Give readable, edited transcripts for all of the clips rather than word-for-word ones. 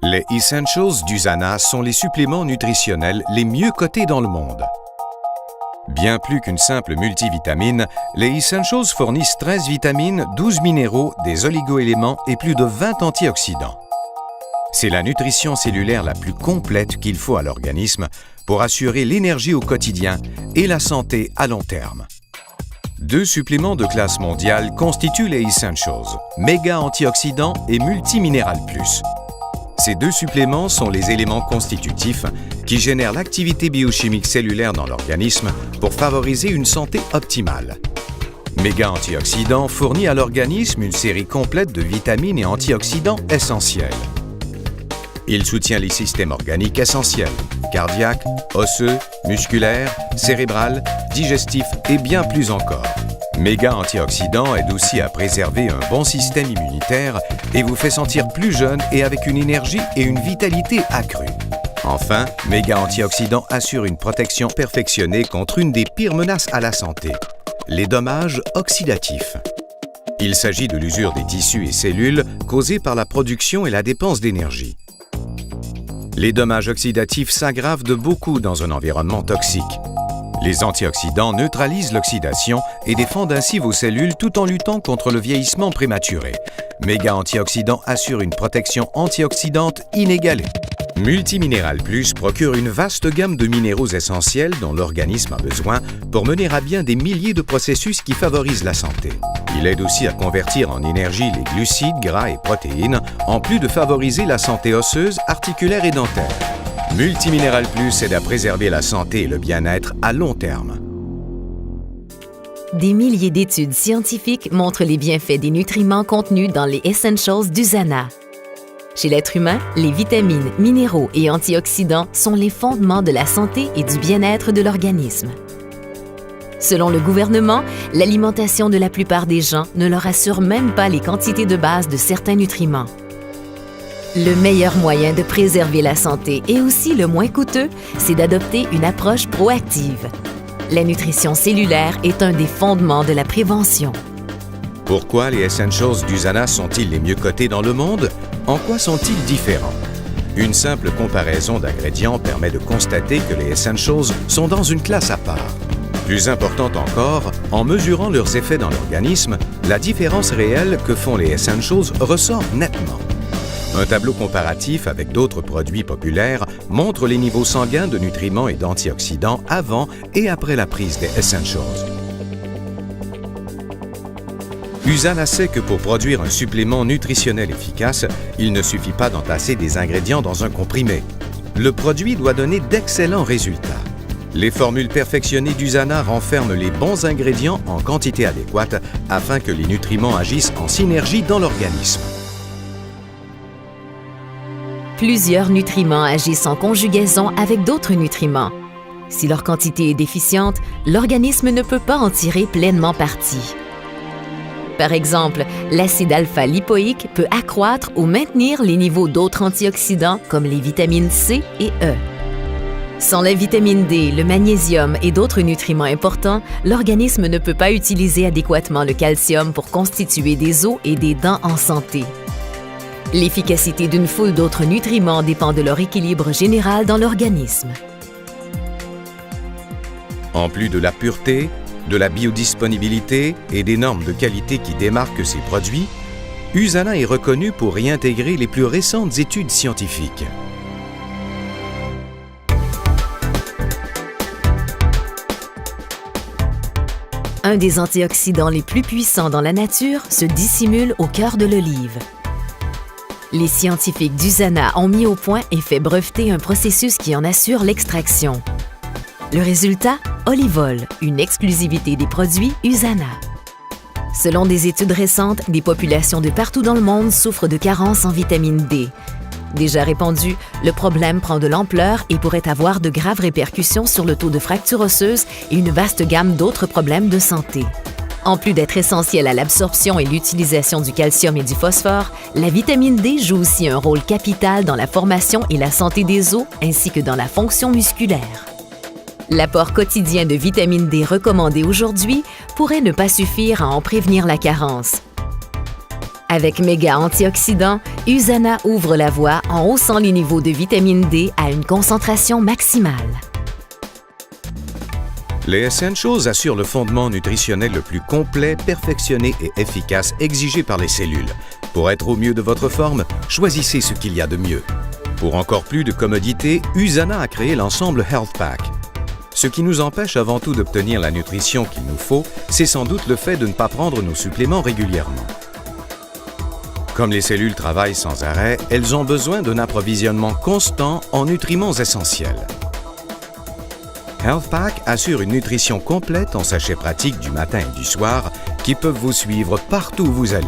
Les Essentials d'USANA sont les suppléments nutritionnels les mieux cotés dans le monde. Bien plus qu'une simple multivitamine, les Essentials fournissent 13 vitamines, 12 minéraux, des oligo-éléments et plus de 20 antioxydants. C'est la nutrition cellulaire la plus complète qu'il faut à l'organisme pour assurer l'énergie au quotidien et la santé à long terme. Deux suppléments de classe mondiale constituent les Essentials, Méga Antioxydants et Multiminéral Plus. Ces deux suppléments sont les éléments constitutifs qui génèrent l'activité biochimique cellulaire dans l'organisme pour favoriser une santé optimale. Méga Antioxydants fournit à l'organisme une série complète de vitamines et antioxydants essentiels. Il soutient les systèmes organiques essentiels, cardiaques, osseux, musculaires, cérébral, digestifs et bien plus encore. Méga Antioxydants aide aussi à préserver un bon système immunitaire et vous fait sentir plus jeune et avec une énergie et une vitalité accrues. Enfin, Méga Antioxydants assure une protection perfectionnée contre une des pires menaces à la santé, les dommages oxydatifs. Il s'agit de l'usure des tissus et cellules causée par la production et la dépense d'énergie. Les dommages oxydatifs s'aggravent de beaucoup dans un environnement toxique. Les antioxydants neutralisent l'oxydation et défendent ainsi vos cellules tout en luttant contre le vieillissement prématuré. Méga Antioxydants assure une protection antioxydante inégalée. Multiminéral Plus procure une vaste gamme de minéraux essentiels dont l'organisme a besoin pour mener à bien des milliers de processus qui favorisent la santé. Il aide aussi à convertir en énergie les glucides, gras et protéines, en plus de favoriser la santé osseuse, articulaire et dentaire. Multiminéral Plus aide à préserver la santé et le bien-être à long terme. Des milliers d'études scientifiques montrent les bienfaits des nutriments contenus dans les Essentials d'USANA. Chez l'être humain, les vitamines, minéraux et antioxydants sont les fondements de la santé et du bien-être de l'organisme. Selon le gouvernement, l'alimentation de la plupart des gens ne leur assure même pas les quantités de base de certains nutriments. Le meilleur moyen de préserver la santé et aussi le moins coûteux, c'est d'adopter une approche proactive. La nutrition cellulaire est un des fondements de la prévention. Pourquoi les Essentials d'USANA sont-ils les mieux cotés dans le monde? En quoi sont-ils différents? Une simple comparaison d'ingrédients permet de constater que les Essentials sont dans une classe à part. Plus importante encore, en mesurant leurs effets dans l'organisme, la différence réelle que font les Essentials ressort nettement. Un tableau comparatif avec d'autres produits populaires montre les niveaux sanguins de nutriments et d'antioxydants avant et après la prise des Essentials. USANA sait que pour produire un supplément nutritionnel efficace, il ne suffit pas d'entasser des ingrédients dans un comprimé. Le produit doit donner d'excellents résultats. Les formules perfectionnées d'USANA renferment les bons ingrédients en quantité adéquate afin que les nutriments agissent en synergie dans l'organisme. Plusieurs nutriments agissent en conjugaison avec d'autres nutriments. Si leur quantité est déficiente, l'organisme ne peut pas en tirer pleinement parti. Par exemple, l'acide alpha-lipoïque peut accroître ou maintenir les niveaux d'autres antioxydants comme les vitamines C et E. Sans la vitamine D, le magnésium et d'autres nutriments importants, l'organisme ne peut pas utiliser adéquatement le calcium pour constituer des os et des dents en santé. L'efficacité d'une foule d'autres nutriments dépend de leur équilibre général dans l'organisme. En plus de la pureté, de la biodisponibilité et des normes de qualité qui démarquent ces produits, USANA est reconnu pour y intégrer les plus récentes études scientifiques. Un des antioxydants les plus puissants dans la nature se dissimule au cœur de l'olive. Les scientifiques d'USANA ont mis au point et fait breveter un processus qui en assure l'extraction. Le résultat? Olivol, une exclusivité des produits USANA. Selon des études récentes, des populations de partout dans le monde souffrent de carences en vitamine D. Déjà répandu, le problème prend de l'ampleur et pourrait avoir de graves répercussions sur le taux de fracture osseuse et une vaste gamme d'autres problèmes de santé. En plus d'être essentielle à l'absorption et l'utilisation du calcium et du phosphore, la vitamine D joue aussi un rôle capital dans la formation et la santé des os ainsi que dans la fonction musculaire. L'apport quotidien de vitamine D recommandé aujourd'hui pourrait ne pas suffire à en prévenir la carence. Avec méga antioxydants, USANA ouvre la voie en haussant les niveaux de vitamine D à une concentration maximale. Les Essentials assurent le fondement nutritionnel le plus complet, perfectionné et efficace exigé par les cellules. Pour être au mieux de votre forme, choisissez ce qu'il y a de mieux. Pour encore plus de commodité, USANA a créé l'ensemble Health Pack. Ce qui nous empêche avant tout d'obtenir la nutrition qu'il nous faut, c'est sans doute le fait de ne pas prendre nos suppléments régulièrement. Comme les cellules travaillent sans arrêt, elles ont besoin d'un approvisionnement constant en nutriments essentiels. Health Pack assure une nutrition complète en sachets pratiques du matin et du soir qui peuvent vous suivre partout où vous allez.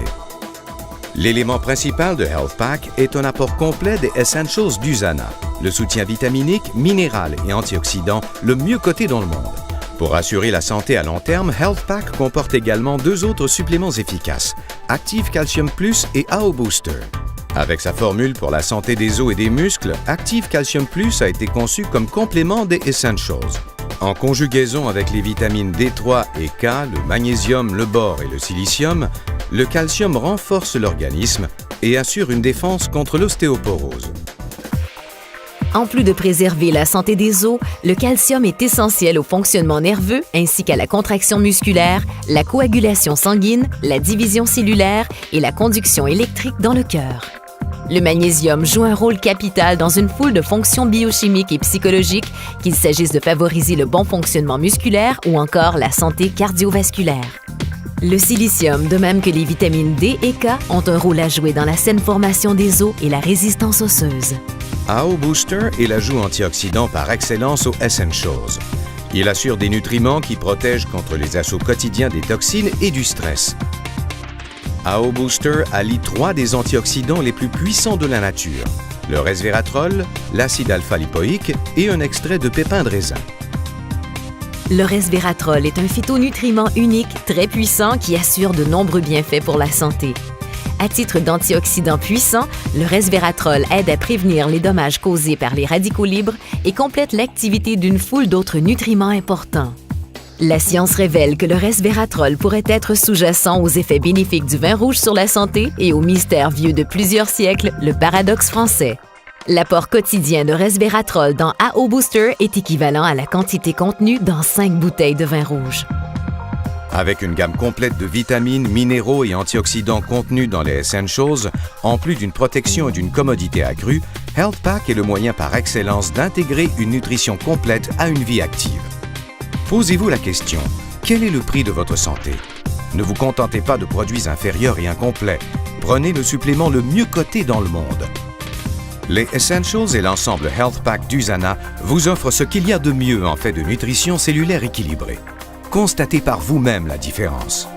L'élément principal de Health Pack est un apport complet des Essentials d'USANA, le soutien vitaminique, minéral et antioxydant le mieux coté dans le monde. Pour assurer la santé à long terme, Health Pack comporte également 2 autres suppléments efficaces, Active Calcium Plus et AO Booster. Avec sa formule pour la santé des os et des muscles, Active Calcium Plus a été conçu comme complément des Essentials. En conjugaison avec les vitamines D3 et K, le magnésium, le bore et le silicium, le calcium renforce l'organisme et assure une défense contre l'ostéoporose. En plus de préserver la santé des os, le calcium est essentiel au fonctionnement nerveux ainsi qu'à la contraction musculaire, la coagulation sanguine, la division cellulaire et la conduction électrique dans le cœur. Le magnésium joue un rôle capital dans une foule de fonctions biochimiques et psychologiques, qu'il s'agisse de favoriser le bon fonctionnement musculaire ou encore la santé cardiovasculaire. Le silicium, de même que les vitamines D et K, ont un rôle à jouer dans la saine formation des os et la résistance osseuse. AO Booster est l'ajout antioxydant par excellence aux Essentials. Il assure des nutriments qui protègent contre les assauts quotidiens des toxines et du stress. AO Booster allie 3 des antioxydants les plus puissants de la nature, le resveratrol, l'acide alpha-lipoïque et un extrait de pépins de raisin. Le resveratrol est un phytonutriment unique, très puissant qui assure de nombreux bienfaits pour la santé. À titre d'antioxydant puissant, le resveratrol aide à prévenir les dommages causés par les radicaux libres et complète l'activité d'une foule d'autres nutriments importants. La science révèle que le resveratrol pourrait être sous-jacent aux effets bénéfiques du vin rouge sur la santé et au mystère vieux de plusieurs siècles, le paradoxe français. L'apport quotidien de resveratrol dans AO Booster est équivalent à la quantité contenue dans 5 bouteilles de vin rouge. Avec une gamme complète de vitamines, minéraux et antioxydants contenus dans les Essentials, en plus d'une protection et d'une commodité accrue, Health Pack est le moyen par excellence d'intégrer une nutrition complète à une vie active. Posez-vous la question, quel est le prix de votre santé? Ne vous contentez pas de produits inférieurs et incomplets. Prenez le supplément le mieux coté dans le monde. Les Essentials et l'ensemble Health Pack d'USANA vous offrent ce qu'il y a de mieux en fait de nutrition cellulaire équilibrée. Constatez par vous-même la différence.